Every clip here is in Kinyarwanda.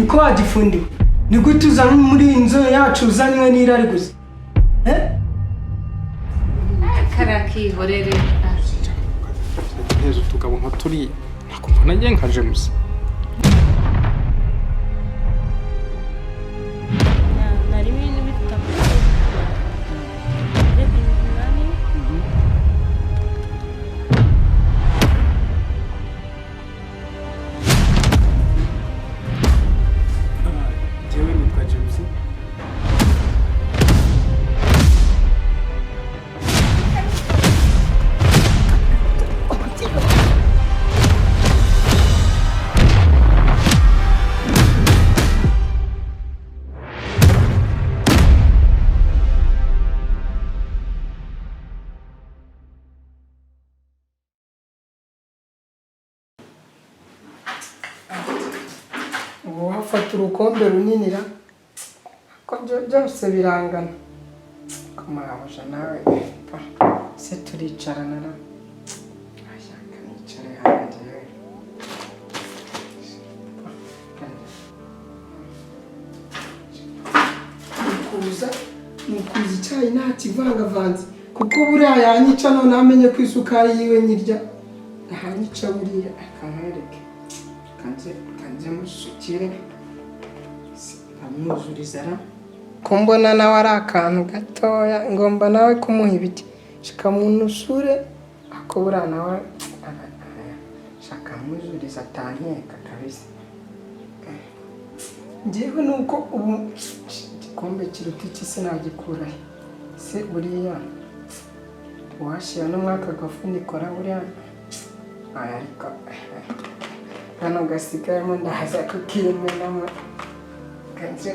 niko wagifundiwe. Ni gute uzana muri inzu yacu uzanywe n'irari gusa? Karakihorere. Neza utugabo nka turi nakumva nagiye nka James. Wafata urukombe runini ko byose birangana. Kamabuja nawe se turicarana na ashaka nicare hanze. Mukuza icyayi nta kivangavanze kuko buriya yanyica none amenye ko isukari yiwe nyirya ntanyica buriya akamwereke kanze musukire amwuzuriza ra ko mbona nawe ari akantu gatoya ngomba nawe kumuha ibiti shikamunusure ako buriya nawe shaka mwuzuriza atanyeka kabisa. Njyewe nuko ubu igikombe kiruta iki sinagikura se buriya washira n'umwaka gafunikora buriya ariko hano gasigayemo ndahaza kukimenamo kanze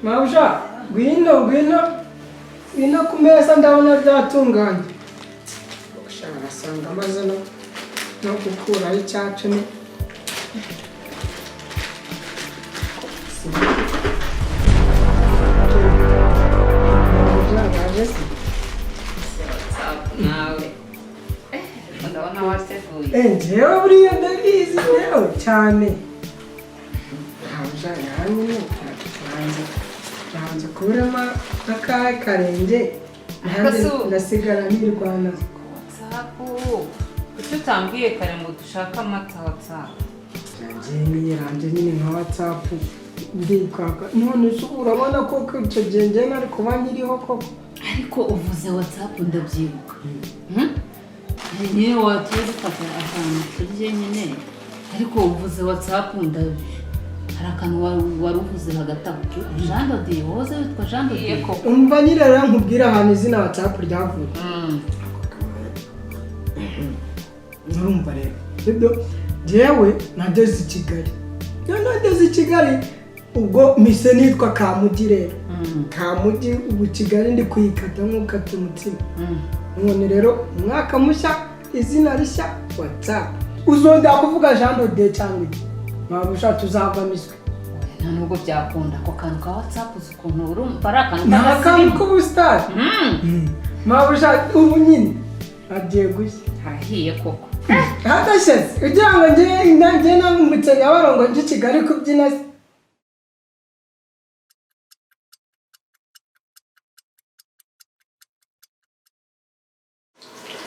Mabuja, ngwino ku meza ndabona byatunganye. Ushaka nasanga amaze no gukuraho icyacu ni ndabona wasevuye. Njyewe buriya ndabizi rero cyane. Nanze kurema akahe karenge ndasigara nirwana. WhatsApp icyo utambwiye kare ngo dushaka amata WhatsApp yanjye nyine nka WhatsApp ndikaka none se urabona ko icyo gihe nari kuba nkiriho koko. ariko uvuze WhatsApp ndabyibuka niyo watuye dufata akantu turye nyine ariko uvuze WhatsApp hari akantu wari uvuze hagati aho Jean Dodi woze witwa Jean Dodi umva nyine rero nkubwira ahantu izina WhatsApp ryavuye. Urumva rero jewe nageze i Kigali ubwo mise nitwa Kamugi rero Kamugi ubu Kigali ndi kuyikata nk'ukata umutsima. None rero umwaka mushya izina rishya WhatsApp uzongera kuvuga Jean Dodi cyangwa Mabuja tuzava miswe. Nta nubwo byakunda ko kantu ka WhatsApp ukuntu urumva ari akantu n'akantu k'ubusitani. Mabuja ubu nyine agiye gushya hahiye koko hadashyeze ugira ngo njye namumutse Nyabarongo nje Kigali kubyina.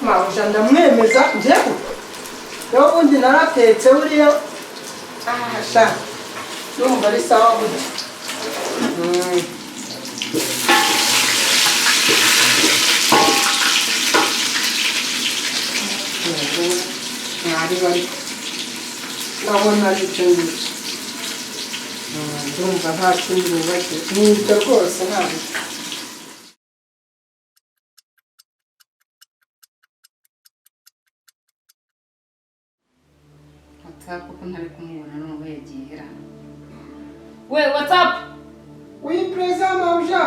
Mabuja ndamwemeza njyewe rero ubundi naratetse buriya sha numva ari sawa burya. Mwari bari ndabona ari icyo ngicyo ndumva nta kindi nibagiwe n'ibyo rwose ntabwo. WhatsApp ko ntari kumubona nubwo yagiye herana. We WhatsApp Oui, présent Mabuja.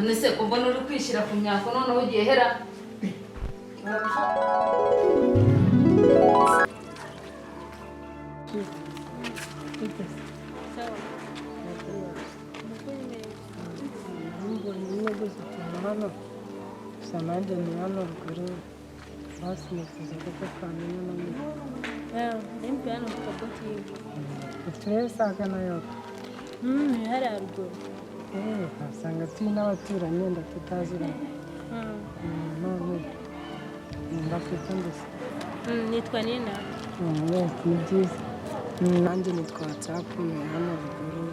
none se ko mbona uri kwishyira ku myako noneho ugiye hera Sanade ni hano ruguru basimukiza kuko twamenya n'amwe nimba hano ku kaboti yiwe uturere saga nayo hari haruguru usanga turi n'abaturanyi wenda tutaziranye none mbafite mbese nitwa Nina ni byiza nanjye nitwa WhatsApp hano ruguru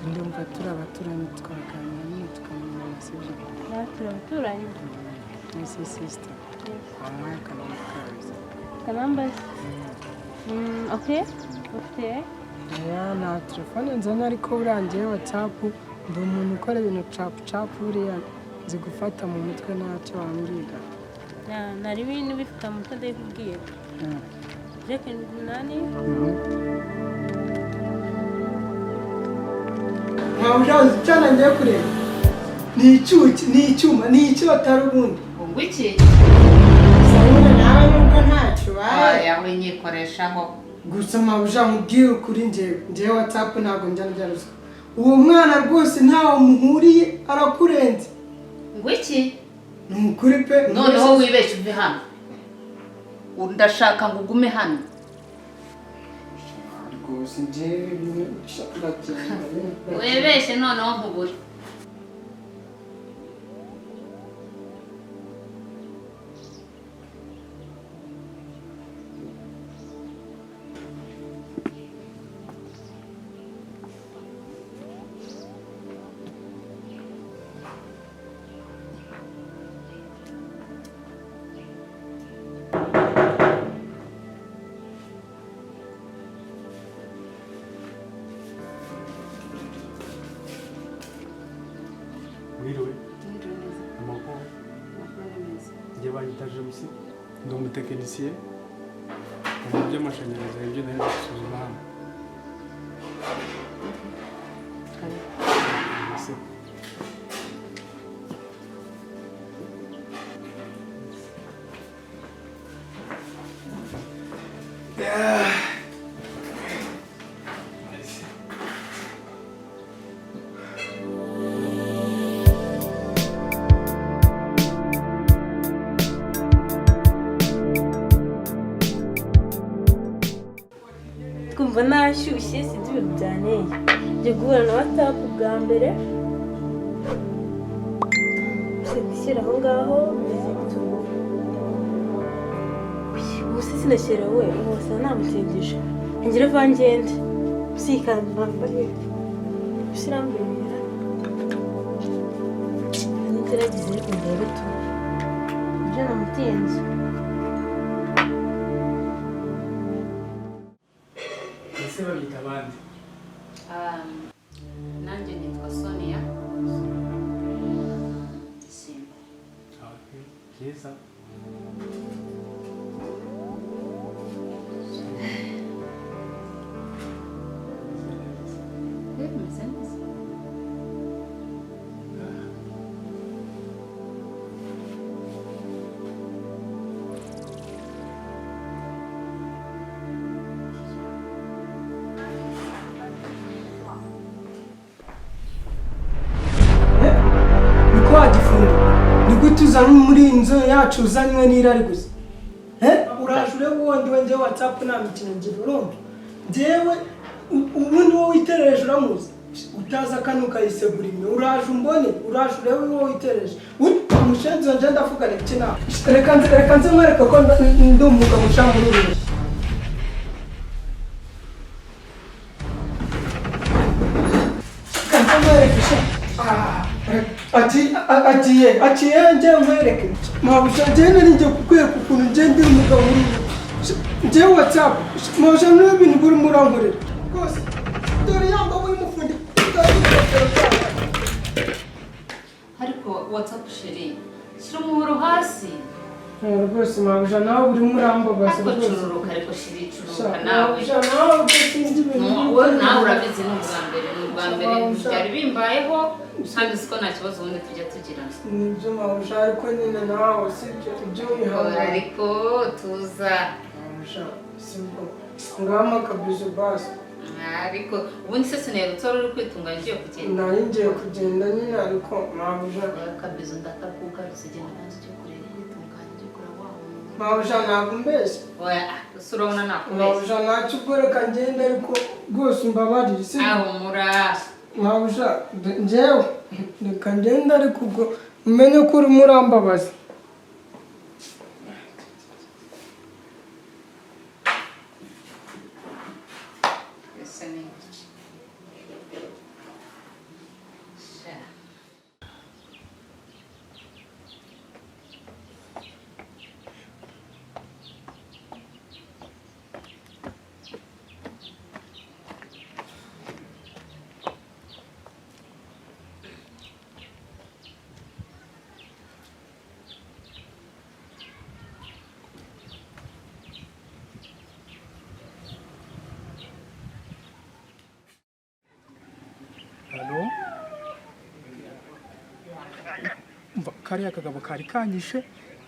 ndumva turi abaturanyi twaganira nyine tukamenyana sibyo turi abaturanyi This is sister. Wamuhaye akanamba kazi. Kanambas? Okay. Ufite? Nta telefone nzanye ariko burangiye WhatsApp ndi umuntu ukora ibintu cap buriya nzi gufata mu mutwe ntacyo wambwira. Nari ibintu bifite mu mutwe ndabikubwiye. Jake Nani? ntawe ujazi cyane ngiye kureba ni icyuki ni icyuma ni icyotari ubundi ngo iki sabune nawe nubwo ntacyo yawe nyikoreshaho gusa mabuja mubwire ukuri njyewe WhatsApp ntabwo njya ruswa uwo mwana rwose ntawe muhuriye arakurenze ngo iki ni ukuri pe noneho wibeshye uve hano ndashaka ngo ugume hano rwose njyewe bimwe ndagenda wibeshye noneho nkubure Mwiriwe amakuru njye banyita James ndi umutekinisiye mu by'amashanyarazi ibyo nari gusuzuma hano Kumva nashyushye sinzi ibintu byaneye njye guhura na WhatsApp bwa mbere gushyira aho ngaho ubu se sinashyira we wose namutindije ngira vangende usikana bambaye usirambirira niteragize ariko ndebe tu nje namutinze ese babita abandi nanjye nitwa Sonia Simba byiza bimeze neza niko wagifunga niko tuzanye muri iyi nzu yacu uzanywe n'irari gusa uraje urebe ubundi we njyewe WhatsApp nta mikino ngira urumva njyewe ubundi wowe witerereje uramuzi utaza kano ukayisegura imwe uraje umbone uraje urebe wowe witerereje umushenzi wanje ndavuga iki nawe reka nze mwereke ko ndi umugabo usha muri uru reka nze mwereke sha aciye njyewe nkwereke mabusha njyewe nari njye kukwereka ukuntu njyewe ndi umugabo uri njyewe WhatsApp mabusha niwe bintu burimo urankorera rwose dore yamba w'imufundi ariko WhatsApp sheri shyira umuhoro hasi rwose mabuja nawe urimo urambabaza ariko rwose cururuka ariko shiri cururuka nawe mabuja nawe rwose nzi ibintu nawe urabizi ni ubwa mbere byari bimbayeho kandi siko nta kibazo ubundi tujya tugirana nibyo mabuja ariko nyine nawe sibyo ibyo wihangana ariko tuza mabuja sibwo ngama kabizo basi ariko ubundi se sinerutse wari uri kwitunganya ugiye kugenda nari ngiye kugenda nyine ariko mabuja kabizo ndakakugarutse genda nanze ujye kureba kwitunganya ujye kureba wa muntu mabuja ntabwo mbeshya oya ese urabona nakubeshya mabuja ntacyo ubwo reka ngende ariko rwose umbabarire sibyo ahumura mabuja njyewe reka ngende ariko ubwo umenye ko urimo urambabaza Halo? Umva kariya kagabo kari kanyishe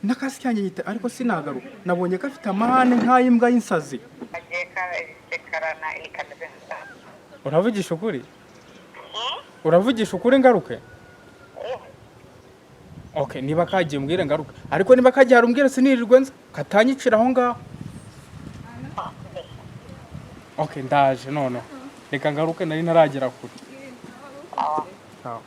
n'akasi cyanjye gite ariko sinagaruka nabonye gafite amahane nk'ay'imbwa y'insazi. Uravugisha ukuri? Uravugisha ukuri ngaruke? Okay, niba kagiye mbwire ngaruka. Ariko niba kagiye harumbwire sinirirwe nza katanyicira aho ngaho. Okay, ndaje none. Reka ngaruke nari ntaragera kure. Ciao.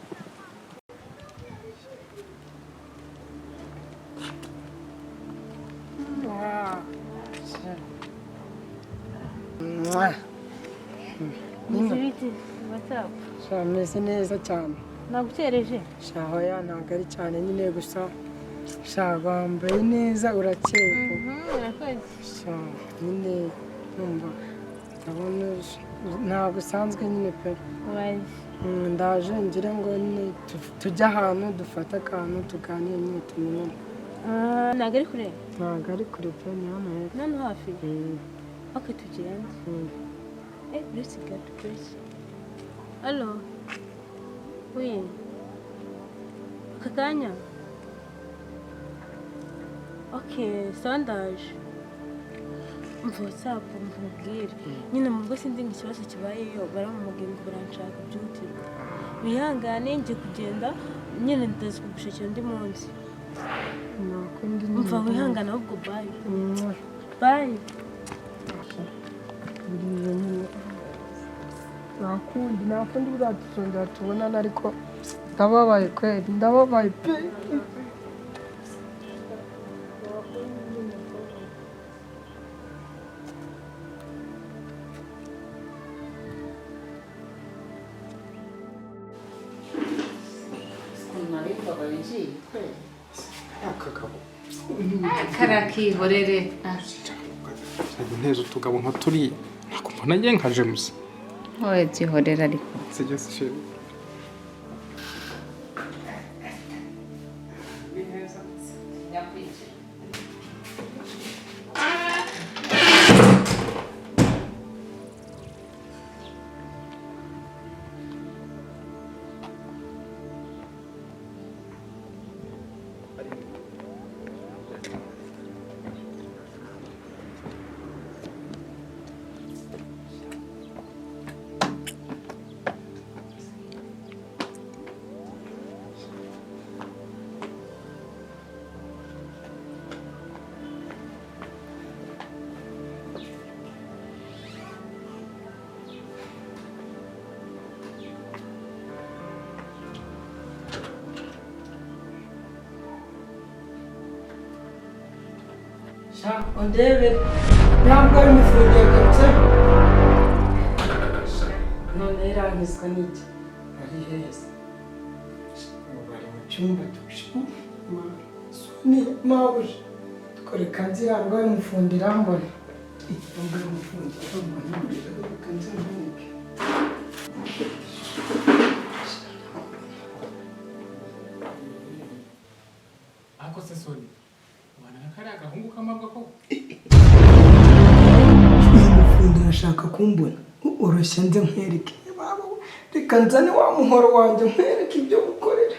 Meze neza cyane nagukereje shahoya ntabwo ari cyane nyine gusa bambaye neza urakeye nyine numva ndabona ntabwo usanzwe nyine pe ndaje ngira ngo nyine tujye ahantu dufate akantu tuganire nyine tumenyane ntabwo ari kure ntabwo ari kure pe ni hano hepfo hano hafi oke tugende buretse gato buretse alo oui aka kanya oke sawa ndaje mva watsapu mvubwire nyine mu rugo sinzi ngo ikibazo kibayeyo baramubwira ngo baranshaka byihutirwa wihangane njye kugenda nyine ndazi kugushakira undi munsi mva wihangane ahubwo bayi bayi nakundi bizatuzongera tubonana ariko ndababaye kweli ndababaye pe karakihorere Nteze utugabo nka turiya ntabwo mbona ngiye nka James. wowe byihorera ariko Sijya sishira. ondebe ntabwo ari mufungiye kabisa none irangizwa n'iki ari heza ubu bari mu cyumba ni mabuja tukoreka nzira ngo ari mufundira mbona ngo ari mufundira mbona reka nzira mboneke Ako se soni. Wana kare urashaka kumbona oroshya nze nkwereke reka nzane wa muhoro wanjye nkwereke ibyo gukorera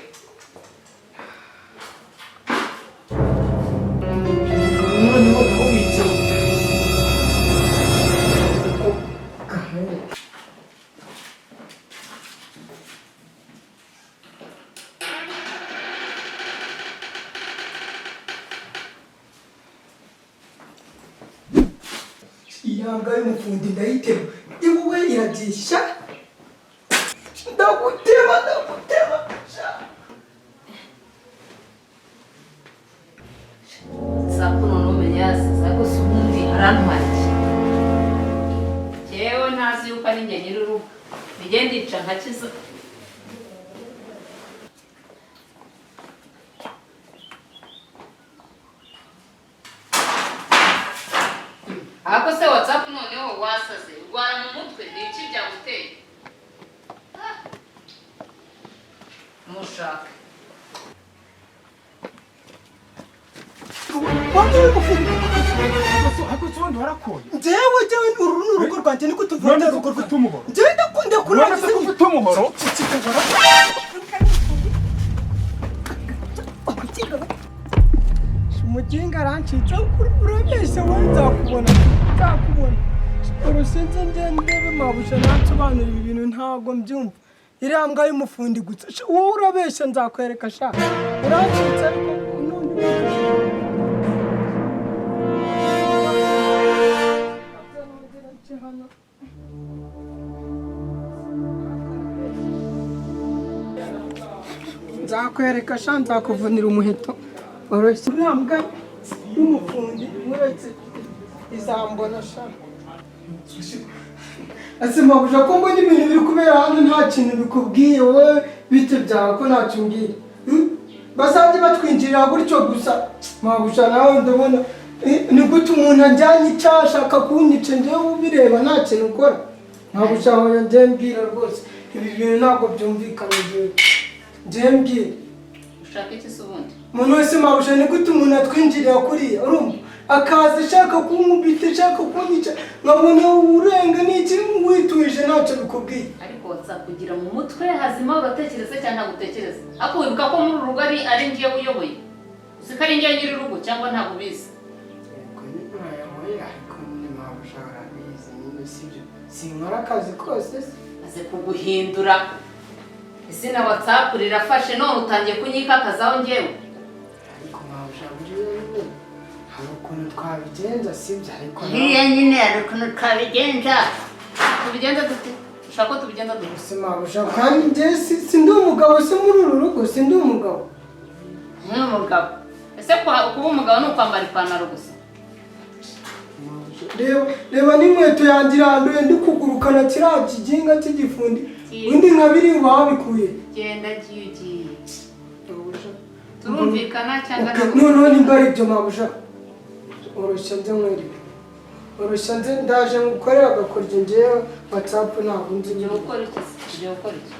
noneho naho wicaye iyanga y'umufundi ndayitema ibuwe iragisha ndagutema sapu none umenya yasize ariko si ubundi arantwara iki jewe ntazi yuko ari njye nyir'urugo bijye ndica nkakiza ariko se WhatsApp noneho wasaze urwara mu mutwe ni iki byaguteye mushaka ubundi warakoye njyewe uru ni urugo rwanjye niko tuvuga urugo ufite umuhoro njyewe ndakunda kurangiza ufite umuhoro umuginga arancitse urabeshya wowe nzakubona urusinze ndebe mabusha ntasobanura ibi bintu ntabwo mbyumva iriya mbwa y'umufundi gusa wowe urabeshya nzakwereka sha urancitse ariko n'undi nzakwereka sha nzakuvunira umuheto oroshye uriya mbwa y'umufundi uretse izambona sha ese mabusha ko mbona ibintu biri kubera hano nta kintu bikubwiye wowe bite byawe ko ntacyo umbwira bazajya batwinjirira gutyo gusa mabusha nawe ndabona ni gute umuntu ajyanye icyaha ashaka kunyica njyewe ubireba nta kintu ukora mabusha aho njyewe mbwira rwose ibi bintu ntabwo byumvikana njyewe mbwira ushaka iki se ubundi umuntu wese mabusha ni gute umuntu atwinjirira kuriya urumva akaza ashaka kunkubita ashaka kunyica nkabona urenga n'iki wituje ntacyo bikubwiye ariko WhatsApp kugira mu mutwe hazima uratekereza cyangwa ntabwo utekereza ariko wibuka ko muri uru rugo ari njyewe uyoboye uzi ko ari njyewe nyir'urugo cyangwa ntabwo ubizi sinkora akazi kose maze kuguhindura izina WhatsApp rirafashe none utangiye kunyikakazaho njyewe ariko mabusha buriya hari ukuntu twabigenza sibyo ariko nk'iya nyine hari ukuntu twabigenza tubigenza dute ushaka ko tubigenza dute si mabusha kandi njye si ndi umugabo si muri uru rugo si ndi umugabo ni umugabo ese kuba umugabo ni ukwambara ipantaro gusa reba n'inkweto yanjye iranduye ndi kugurukana kiriya kiginga cy'igifundi undi nka biri wabikuye genda ugiye turumvikana cyangwa noneho nimba ari ibyo mabusha oroshya nze nkwereke oroshya nze ndaje ngukorera agakoryo ngewe WhatsApp ntabwo nzi ugiye gukora iki ugiye gukora iki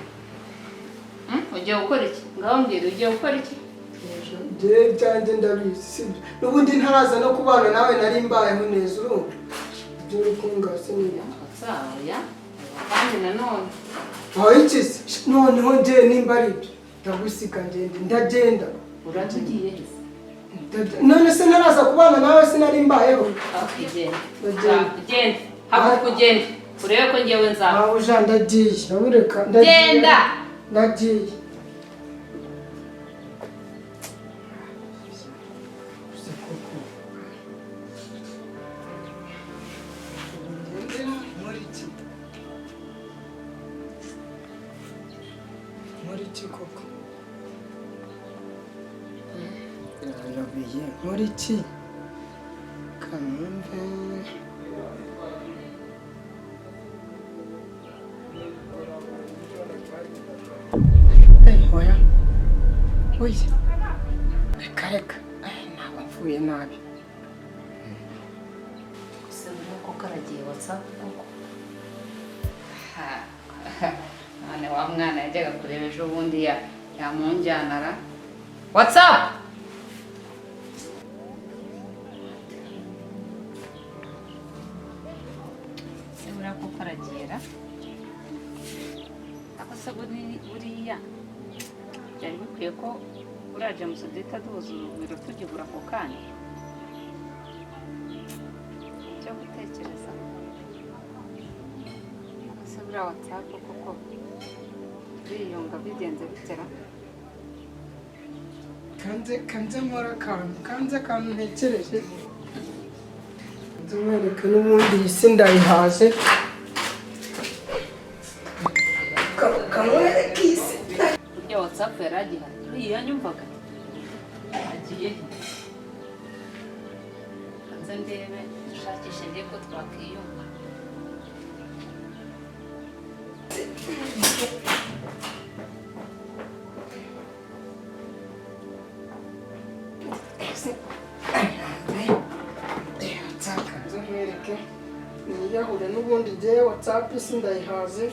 ugiye gukora iki ngaho mbwira ugiye gukora iki njyewe ibyanjye ndabizi sibyo n'ubundi ntaraza no kubana nawe nari mbayeho neza urumva ibyo uri kungase niba ya kandi nanone aho ikize noneho njyewe nimba ari ibyo ndagusiga ngende ndagenda uratugiye he none se ntaraza kubana nawe sinari mbayeho genda haguruka ugende urebe ko ngewe nzaba aho uja ndagiye ureka genda ndagiye nkora iki kanumve oya oya reka ntabwo mvuye nabi gusa buriya ko karagiye WhatsApp koko none wa mwana yajyaga kureba ejo bundi yamunjyanara WhatsApp aragera ako se buriya byari bikwiye ko uriya James duhita duhuza urugwiro tugibura ako kanya cyo gutekereza ako se buriya WhatsApp koko biyunga bigenze bitera kanze nkora akantu ntekereje nzamwereka n'ubundi iyi si ndayihaze kamwereka iyi si burya WhatsApp yari agihari uriya yanyumvaga agiye kanze ndebe dushakishe ndebe ko twakwiyumva niyahure n'ubundi njyewe WhatsApp si ndayihaze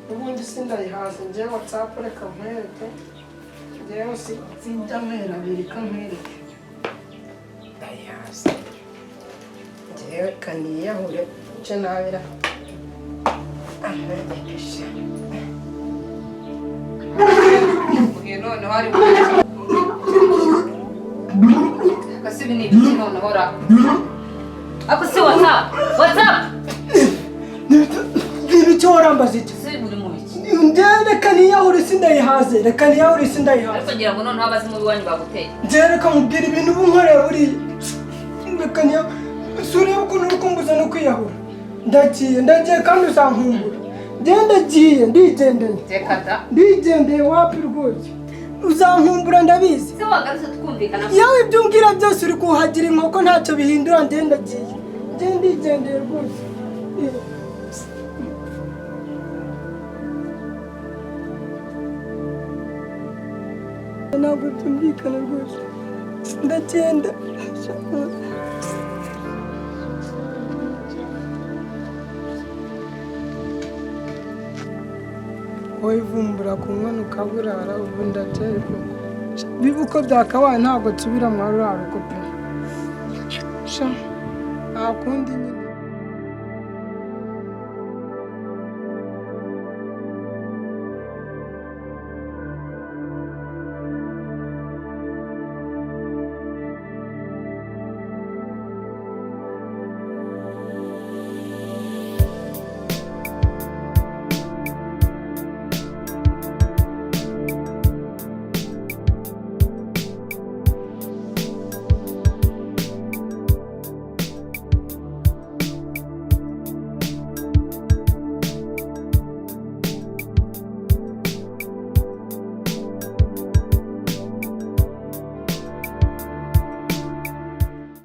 n'ubundi si ndayihaze njyewe WhatsApp reka nkwereke njyewe sinjya mpera abiri kankwereke ndayihaze njyewe kaniyahure icyo nabira amwerekesha none hari akasibi ni ibiki noneho ra ako si WhatsApp ibiki warambaza iki si buri mu biki njyewe reka niyahure si ndayihaze reka niyahure si ndayihaze ariko ngira ngo noneho abazimu b'iwanyu baguteye njyewe reka mubwira ibintu ubu nkorera buriya reka niyahure si urebe ukuntu uri kumbuza no kwiyahura ndagiye kandi uzankumbura njyewe ndagiye ndigendeye reka da ndigendeye wapi rwose uzankumbura ndabizi se wagarutse twumvikana yawe ibyo umbwira byose uri kuhagira inkoko ntacyo bihindura njyewe ndagiye njyewe ndigendeye rwose ntabwo byumvikana rwose ndagenda wowe ivumbura ku nkono ukaburara ubu ndaterwa biba uko byakabaye ntabwo nsubira muri ruriya rugo pe nta kundi nyine